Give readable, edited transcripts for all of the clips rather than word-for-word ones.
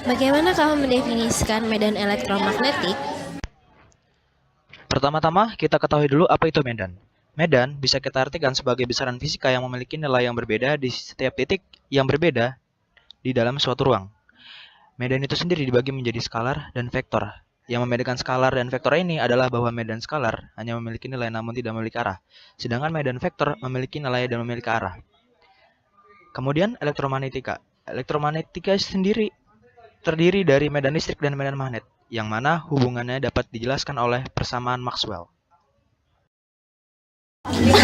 Bagaimana kamu mendefinisikan medan elektromagnetik? Pertama-tama, kita ketahui dulu apa itu medan. Medan bisa kita artikan sebagai besaran fisika yang memiliki nilai yang berbeda di setiap titik yang berbeda di dalam suatu ruang. Medan itu sendiri dibagi menjadi skalar dan vektor. Yang membedakan skalar dan vektor ini adalah bahwa medan skalar hanya memiliki nilai namun tidak memiliki arah, sedangkan medan vektor memiliki nilai dan memiliki arah. Kemudian elektromagnetika. Elektromagnetika sendiri terdiri dari medan listrik dan medan magnet, yang mana hubungannya dapat dijelaskan oleh persamaan Maxwell.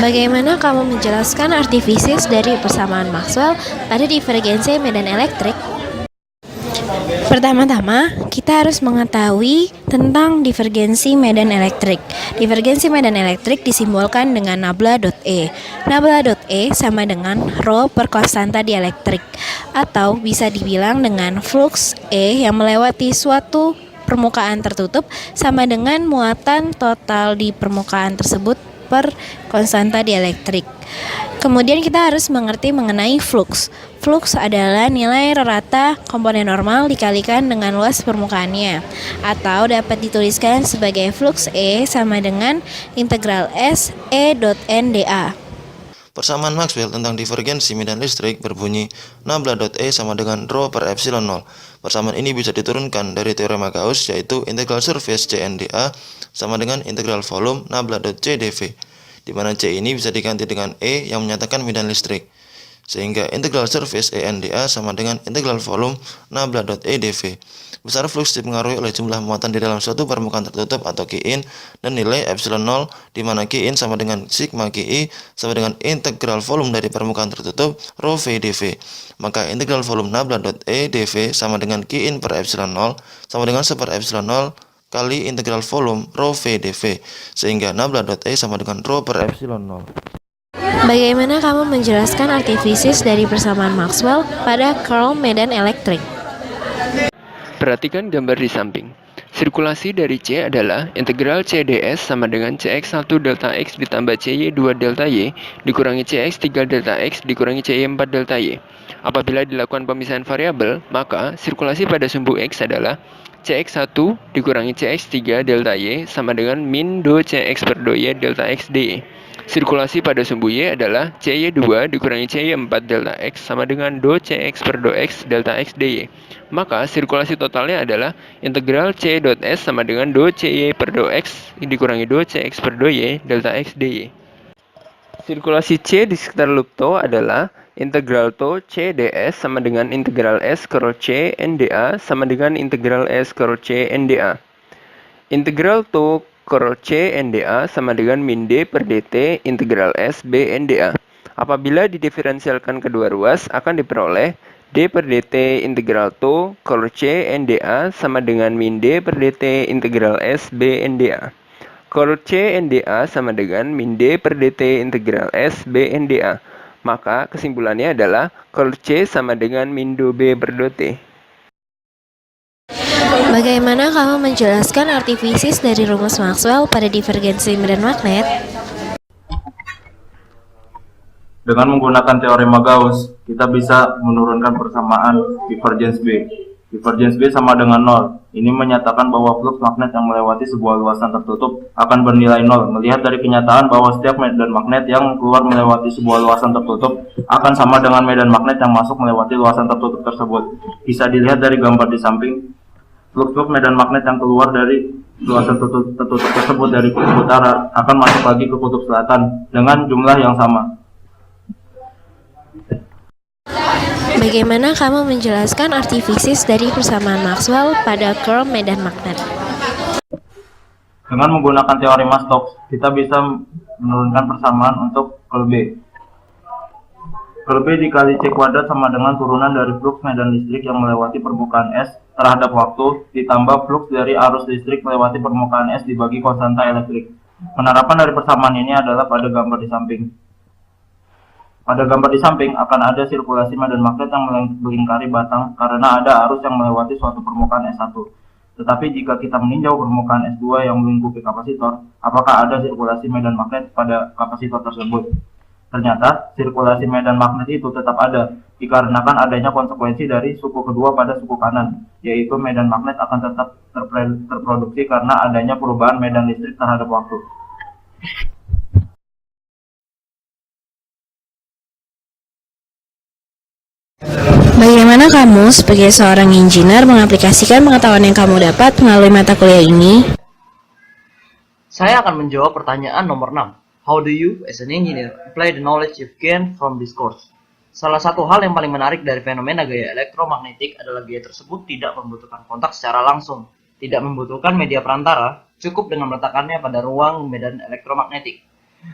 Bagaimana kamu menjelaskan arti fisis dari persamaan Maxwell pada divergensi medan elektrik? Pertama-tama, kita harus mengetahui tentang divergensi medan elektrik. Divergensi medan elektrik disimbolkan dengan nabla dot E. Nabla dot E sama dengan rho per konstanta dielektrik, atau bisa dibilang dengan flux E yang melewati suatu permukaan tertutup sama dengan muatan total di permukaan tersebut per konstanta dielektrik. Kemudian kita harus mengerti mengenai flux. Flux adalah nilai rata komponen normal dikalikan dengan luas permukaannya, atau dapat dituliskan sebagai flux E sama dengan integral S E dot N dA. Persamaan Maxwell tentang divergensi medan listrik berbunyi nabla dot E sama dengan rho per epsilon 0. Persamaan ini bisa diturunkan dari teorema Gauss, yaitu integral surface CNdA sama dengan integral volume nabla dot C dV, di mana C ini bisa diganti dengan E yang menyatakan medan listrik. Sehingga integral surface ENdA sama dengan integral volume nabla dot E dV. Besar flux dipengaruhi oleh jumlah muatan di dalam suatu permukaan tertutup atau Qin dan nilai epsilon 0, di mana Qin sama dengan sigma Qi sama dengan integral volume dari permukaan tertutup rho V dV. Maka integral volume nabla dot E dV sama dengan Qin per epsilon 0 sama dengan 1 per epsilon 0 kali integral volume rho V dV, sehingga nabla dot E sama dengan rho per epsilon 0. Bagaimana kamu menjelaskan arti fisis dari persamaan Maxwell pada curl medan elektrik? Perhatikan gambar di samping. Sirkulasi dari C adalah integral C ds sama dengan Cx1 delta X ditambah Cy2 delta Y dikurangi Cx3 delta X dikurangi Cy4 delta Y. Apabila dilakukan pemisahan variabel, maka sirkulasi pada sumbu X adalah Cx1 dikurangi Cx3 delta Y sama dengan min do Cx per do Y delta X dY. Sirkulasi pada sumbu Y adalah Cy2 dikurangi Cy4 delta X sama dengan do Cx per do X delta X dy. Maka sirkulasi totalnya adalah integral C dot S sama dengan do Cy per do X dikurangi do Cx per do Y delta X dy. Sirkulasi C di sekitar loop tau adalah integral tau C ds sama dengan integral S curl C NdA sama dengan integral S curl C NdA. Integral tau curl C NdA sama dengan min D per dt integral S B NdA. Apabila didiferensialkan kedua ruas, akan diperoleh D per dt integral tau curl C NdA sama dengan min D per dt integral S B NdA. Curl C NdA sama dengan min D per dt integral S B NdA. Maka kesimpulannya adalah curl C sama dengan min do B per do T. Bagaimana kamu menjelaskan arti fisis dari rumus Maxwell pada divergensi medan magnet? Dengan menggunakan teorema Gauss, kita bisa menurunkan persamaan divergence B. Divergence B sama dengan 0. Ini menyatakan bahwa flux magnet yang melewati sebuah luasan tertutup akan bernilai 0. Melihat dari kenyataan bahwa setiap medan magnet yang keluar melewati sebuah luasan tertutup akan sama dengan medan magnet yang masuk melewati luasan tertutup tersebut. Bisa dilihat dari gambar di samping. Flux medan magnet yang keluar dari luasan tertutup tersebut dari kutub utara akan masuk lagi ke kutub selatan dengan jumlah yang sama. Bagaimana kamu menjelaskan arti fisis dari persamaan Maxwell pada curl medan magnet? Dengan menggunakan teorema Stokes, kita bisa menurunkan persamaan untuk curl B. Curl B dikali C kuadrat sama dengan turunan dari flux medan listrik yang melewati permukaan S terhadap waktu ditambah flux dari arus listrik melewati permukaan S dibagi konstanta elektrik. Penerapan dari persamaan ini adalah pada gambar di samping. Pada gambar di samping akan ada sirkulasi medan magnet yang melingkari batang karena ada arus yang melewati suatu permukaan S1. Tetapi jika kita meninjau permukaan S2 yang melingkupi kapasitor, apakah ada sirkulasi medan magnet pada kapasitor tersebut? Ternyata, sirkulasi medan magnet itu tetap ada, dikarenakan adanya konsekuensi dari suku kedua pada suku kanan, yaitu medan magnet akan tetap terproduksi karena adanya perubahan medan listrik terhadap waktu. Bagaimana kamu sebagai seorang engineer mengaplikasikan pengetahuan yang kamu dapat melalui mata kuliah ini? Saya akan menjawab pertanyaan nomor 6. How do you, as an engineer, apply the knowledge you've gained from this course? Salah satu hal yang paling menarik dari fenomena gaya elektromagnetik adalah gaya tersebut tidak membutuhkan kontak secara langsung, tidak membutuhkan media perantara, cukup dengan meletakkannya pada ruang medan elektromagnetik.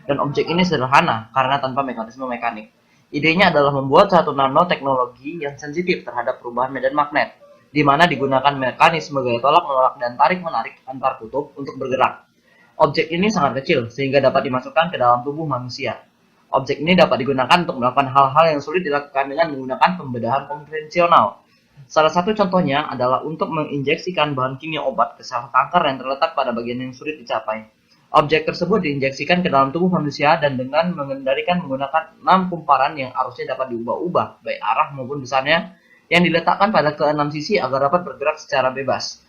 Dan objek ini sederhana karena tanpa mekanisme mekanik. Idenya adalah membuat satu nanoteknologi yang sensitif terhadap perubahan medan magnet, di mana digunakan mekanisme gaya tolak-menolak dan tarik-menarik antar kutub untuk bergerak. Objek ini sangat kecil, sehingga dapat dimasukkan ke dalam tubuh manusia. Objek ini dapat digunakan untuk melakukan hal-hal yang sulit dilakukan dengan menggunakan pembedahan konvensional. Salah satu contohnya adalah untuk menginjeksikan bahan kimia obat ke sel kanker yang terletak pada bagian yang sulit dicapai. Objek tersebut diinjeksikan ke dalam tubuh manusia dan dengan mengendalikan menggunakan 6 kumparan yang arusnya dapat diubah-ubah, baik arah maupun besarnya, yang diletakkan pada ke-6 sisi agar dapat bergerak secara bebas.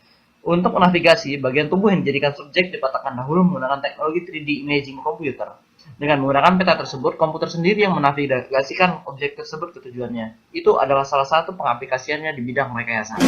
Untuk navigasi, bagian tubuh yang dijadikan subjek dipetakan dahulu menggunakan teknologi 3D imaging komputer. Dengan menggunakan peta tersebut, komputer sendiri yang menavigasikan objek tersebut ke tujuannya. Itu adalah salah satu pengaplikasiannya di bidang rekayasa.